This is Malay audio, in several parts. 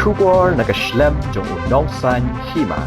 Shubor nakaslem jong Nongsam Hima.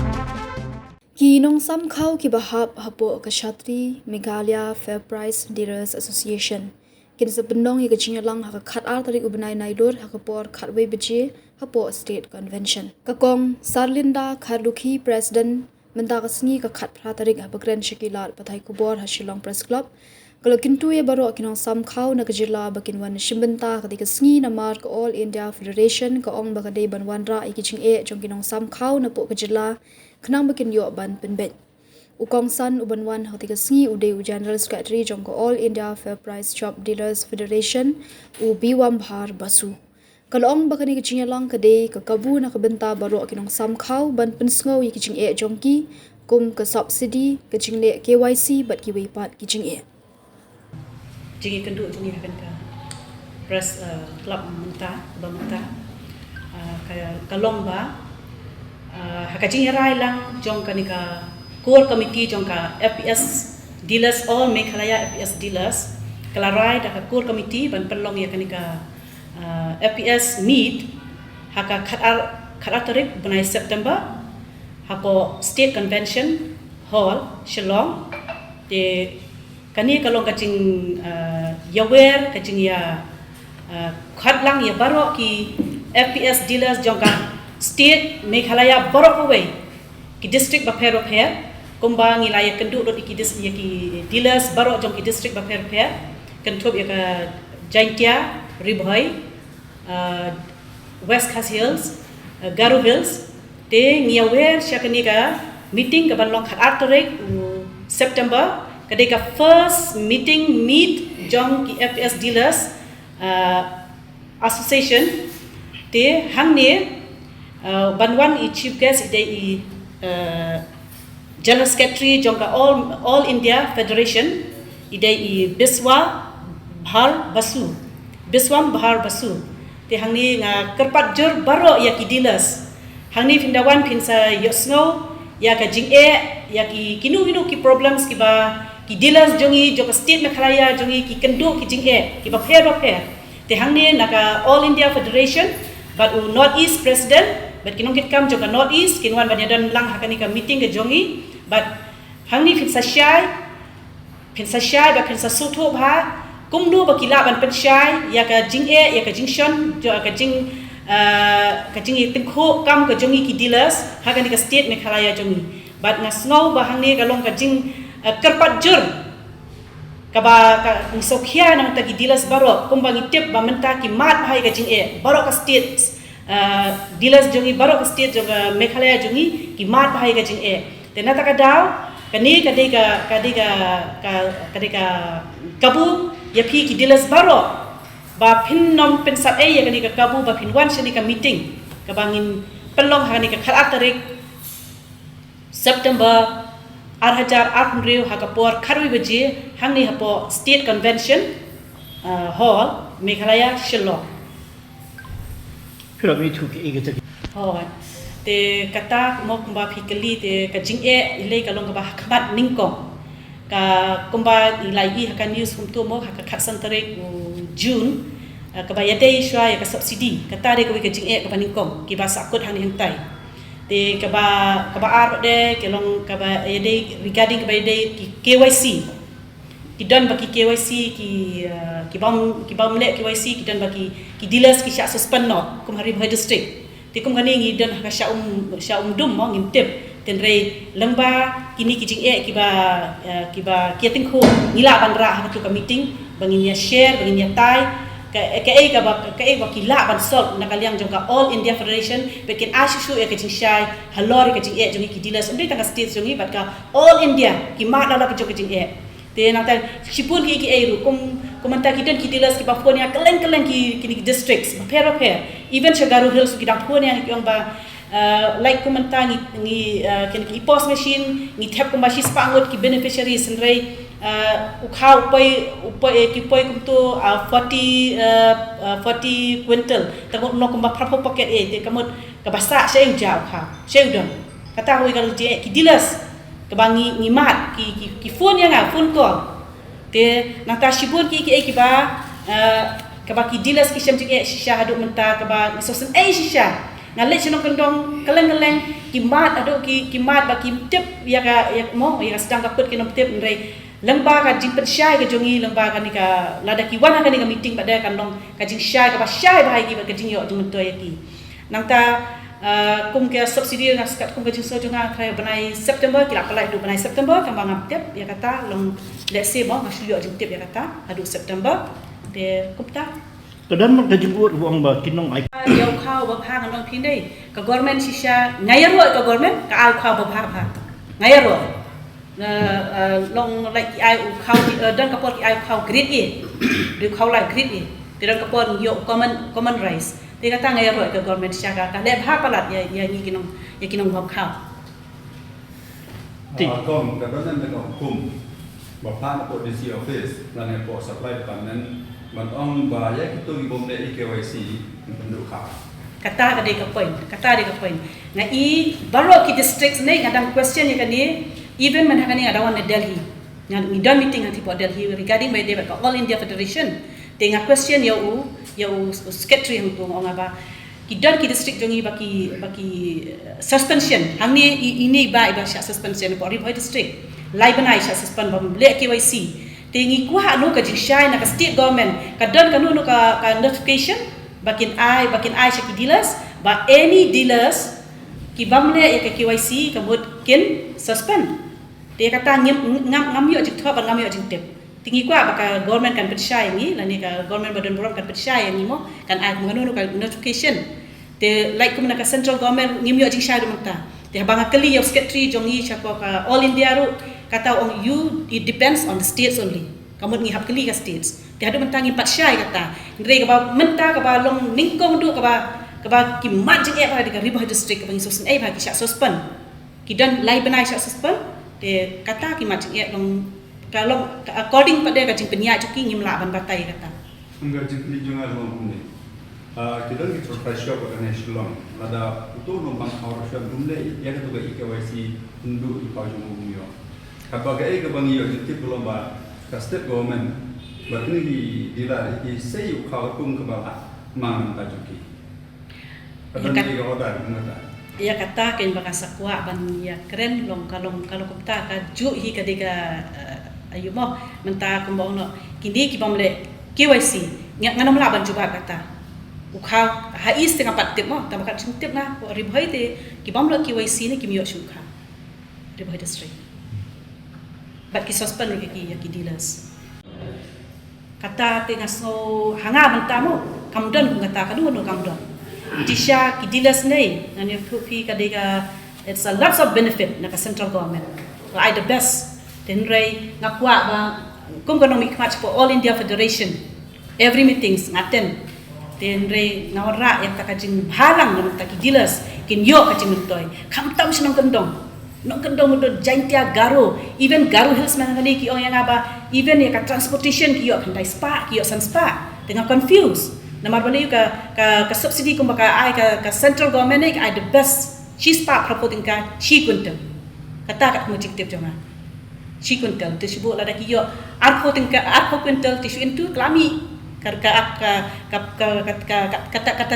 Ki Nongsam Khaw ki bahab hapo kashatri Meghalaya Fair Price Dealers Association. Kin sa benong yi Jingïalang ha khat ar Tarik ubnai Nailur ha por khat wei beje hapo state convention. Kakong Sarlinda Kharlukhi president menda kasngi ka khat phra Tarik ha bagren shikilat pathai kubor ha Shillong Press Club. Kalau Kyntu ya baro ki Nongsam Khaw na kajila bakin wan shimbenta ka sngi na mar ka All India Federation ka ong bakade banwan ra iki Jingeh jong ki Nongsam Khaw na po kajila kenang bakin yo ban Pynpaw. Ukong san ubanwan ha sngi ude general secretary jong ka All India Fair Price Shop Dealers Federation u biwam bhar basu. Kalau ong bakani ki Jingïalang kade ka kabu na kabenta baro ki Nongsam Khaw ban pensngo iki Jingeh jong ki kum ka subsidy ka jingle KYC bat ki weipat ki Jingeh. Jingeh Kyntu Jingeh kan ka press club mentah kaya kalong ba haka Jingïalang jong ka ni ka core committee jong ka FPS dealers all Meghalaya FPS dealers kalarai da ka core committee ban pelong ya kan ni ka FPS meet haka khat Tarik bunai September hapo state convention hall Shillong de kani kalong kacing yawer kacing ya khat lang ya baro ki FPS dealers jong ka state Meghalaya baro ko we ki district baper kumbang ilaya Kyntu dot ki dealers baro jong ki district baper Kyntu ya ka Jaintia Ribhoi West Khas Hills Garu Hills te ngiawer syakani ka meeting ka banlong khat Tarik September kadeka first meet jong ki FPS dealers association te hangne banwan i chief guest ide i general secretary jong ka all India Federation ide i Biswam Bhar Basu te hangne nga kerpat jur baro ya ki dealers hangne pindawan pinsa yosno ya ka Jingeh ya ki kinu ki problems ki ba ki dealers jongi joka state Meghalaya jongi ki Kyntu ki Jingeh ki baper te hangne naka All India Federation but North East president but kinong kit kam joka North East kinwan banyadan lang hakani ka meeting ke jongi but hangne pinsa shai ba pinsa suto ba kumdu ba kila ban penshai ya ka Jingeh ya ka Jingshon jo ka Jing tingkho kam ka jongi ki dealers hakani ka state Meghalaya jongi but ngasngau ba hangne kalong ka Jing kerpat jur kaba ka sokhia nang tagi dealers baro kumbang itip ba menta ki mat bhai ka Jingeh baro ka state dealers jongi baro ka state joga Meghalaya jongi ki mat bhai ka Jingeh tenata ka daw kani kadeka kabu ya phi ki dealers baro ba pinnom pensat ya kani ka kabu ba pinwan shani ka meeting ka bangin pelong hani ka khat Tarik September 2008 hakapor kharwi beje hangni hapo state convention hall Meghalaya Shillong Philip ni thu ki ege hoi te kata mo kumba phikali te ka Jingeh ilai kalong ka ba khabat ningkong ka kumba ilai I haka news kumtu mo haka khatsan Tarik June ka ba yadai shwa ya ka subsidy kata de ko ka Jingeh ka ningkong ki ba sakut hang hentai te ka ba ar de kelong ka ba yadai regarding ka ba yadai ki KYC ki dan baki KYC ki bam le KYC ki dan baki ki dealers ki syak suspend no kum hari bhai district ti kum kani ngi dan ka sya dum mo ngim tip ten rei lengba kini ki Jingeh ki ba ki tingkho ngila ban ra ha tu ka meeting bangin ya share bangin ya tai ka ba kila ban sol nakaliang jong ka All India Federation bekin ashu ya ka Jingshai halor ka Jingeh jongi ki dealers undai tanga state jongi bat ka All India ki ma la ka Jingeh te nang ta sipun ki eru kumanta ki den ki dealers ki ba phone ya keleng ki districts ba pair even Garu Hills ki dang phone ya ki ba like kumanta ni ki post machine ni tap kumba shi spangot ki beneficiaries senrai Khaw upai kumtu 40 quintal tamot no kumba prapo pocket te kamot kabasa sheng jao kha sheng dong kata hoi kalau ki dealers kebangi ngimat ki phone yang phone call te nata shibun ki ba kabaki dealers ki shamjik shisha hadu menta kaba sosen shisha ngalek sinong kendong keleng-keleng kimat ado kimat ba kim tip ya ka sedang ka put kinom tip ndai lembaga jing pensyai ke jongi lembaga ni ka lada ki wana ka ni ka meeting pada kan dong ka jing syai ka ba syai ba hai ki ba ka jing yo jing mentoi ki nang ta kum ke subsidi na skat kum ke jing so jonga krai banai September kila palai du banai September kan bang tip ya kata long let's say bang ka yo jing tip ya kata adu September de kum ta Kadang mak kajing uat buang ba kinong ai. Yau Khaw ba phang nong phindai ka government shisha ngaya ro ka government ka al Khaw ba phang ngaya ro long like ai Khaw dan ka por ki ai Khaw grade A du Khaw lai grade A te dan ka por yo common rice te kata ngaya ro ka government shisha ka le bha palat ya ni kinong hom Khaw kom ka dan na kom ba phang po DC office lan ne po supply departmentมันต้องบาแยกตัวอีบอมเดอี KYC มันดูข่าว kata ka point nga I baro ki districts nei ngadang question ni kani even man hakani adawan ne Delhi nga we done meeting anti po Delhi regarding by debate all India Federation te nga question eu secretary hang tu nga ba ki don ki district jongi baki suspension hangni ini ba sya suspension po Ribhoi district lai banai sya suspend bam le KYC tingi kuha anu ka jingshai na ka state government ka don kanu no ka notification bakin ai sya ki dealers ba any dealers ki bamle ya ka KYC ka mud kin suspend te kata ngam yo jik thwa ba ngam yo jik tep tingi kuha ba ka government kan petshai ni la ni ka government badan boram kan petshai ni mo kan ai nganu no ka notification te like kumna ka central government ngim yo jingshai do mata te banga kali yo secretary jongi sya ko ka all India ru kata on you it depends on the states only kamu ngihap kali ka states ti hadu mentangi patsyai kata ndre ka ba menta ka ba long ningkong du ka ba ki majing ba di ka Ribhoi district ka susun ba ki syak suspend ki dan lai benai syak suspend te kata ki majing long kalau according pada ka jing penyak cuki ngimla ban batai kata enggak jikli jonga long ni kita ni professional pada national ada itu nombang awasya dumle ya tu ka KYC undu di pajung umum Kabagai ke bangi yo tip belum ba ka state government berarti di dila di sei Khaw kum ke bawah mang ta juki ada ni ga order ngata ya kata ken baka sakwa ban ya keren long kalau kumta ka ju hi ka diga ayu mo menta kumbong no kini ki bamle KYC nganam la ban juba kata Khaw ha is tengah pat tip mo ta baka tip na Ribhoi te ki bamle KYC ni ki miyo shuka Ribhoi district bat ki suspend ki dealers kata tengah so hanga bentamo kamdon ngata kadu no kamdon tisha ki dealers nei nan you pi kadega it's a lots of benefit na ka central government well, I the best then ray ngakwa ba kum economic match for all India Federation every meetings ngaten then ray ngawra yang takajing halang na ki dealers kin yo ka cimtoy kamtam sinong kendong nok kendong do jaintia garo even garo hills man ngani ki yang aba even ya ka transportation ki yo kandai spa ki yo san spa tengah confused namar bani ka subsidi ko baka ai ka central government ni ai the best she spa proposing ka she kuntum kata kat mujik tip jonga she kuntum tisbu la da ki yo arko kuntum tisu into klami kata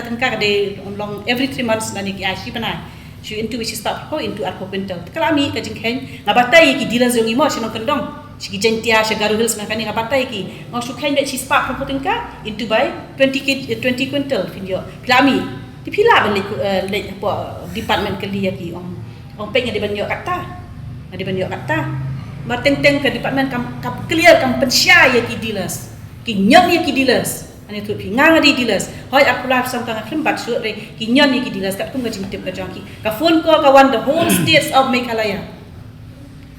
tengka de long every 3 months nani ki ai she bana she into which start ho into arko pintel kalami ka jinghen ngabatai ki dealers yung imo sinong kendong si jentia si garu hills makani ngabatai ki mau sukhen bet si spark promoting ka into by 20 quintal finyo kalami ti pila ben le po department kali ki om peng di banyo kata marteng-teng ke department kam clear kam pensya ya ki dealers ki nyam ya ki dealers ani tu pingang di dealers hoi apula samtang khimbat su re kinyan ni ki dealers kat kum gajing tip ka jangki ka phone call ka wan the whole states of Meghalaya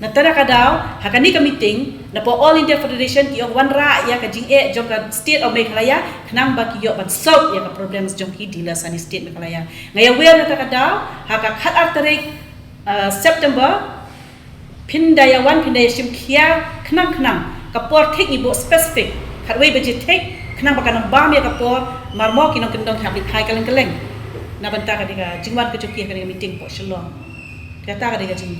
na tara ka daw hakani ka meeting na po all India Federation ki ong wan ra ya ka Jingeh jong ka state of Meghalaya khnam ba ki yo ban solve ya ka problems jong ki dealers ani state Meghalaya ngaya wer na ka daw haka khat Tarik September pindaya sim khia khnam ka por thik ni bo specific khatwei budget thik kenapa kana bam ya kapor marmo kinong kendong habit hai kaleng na banta ka diga jingwan ke joki ka meeting po shalom kata ka diga jing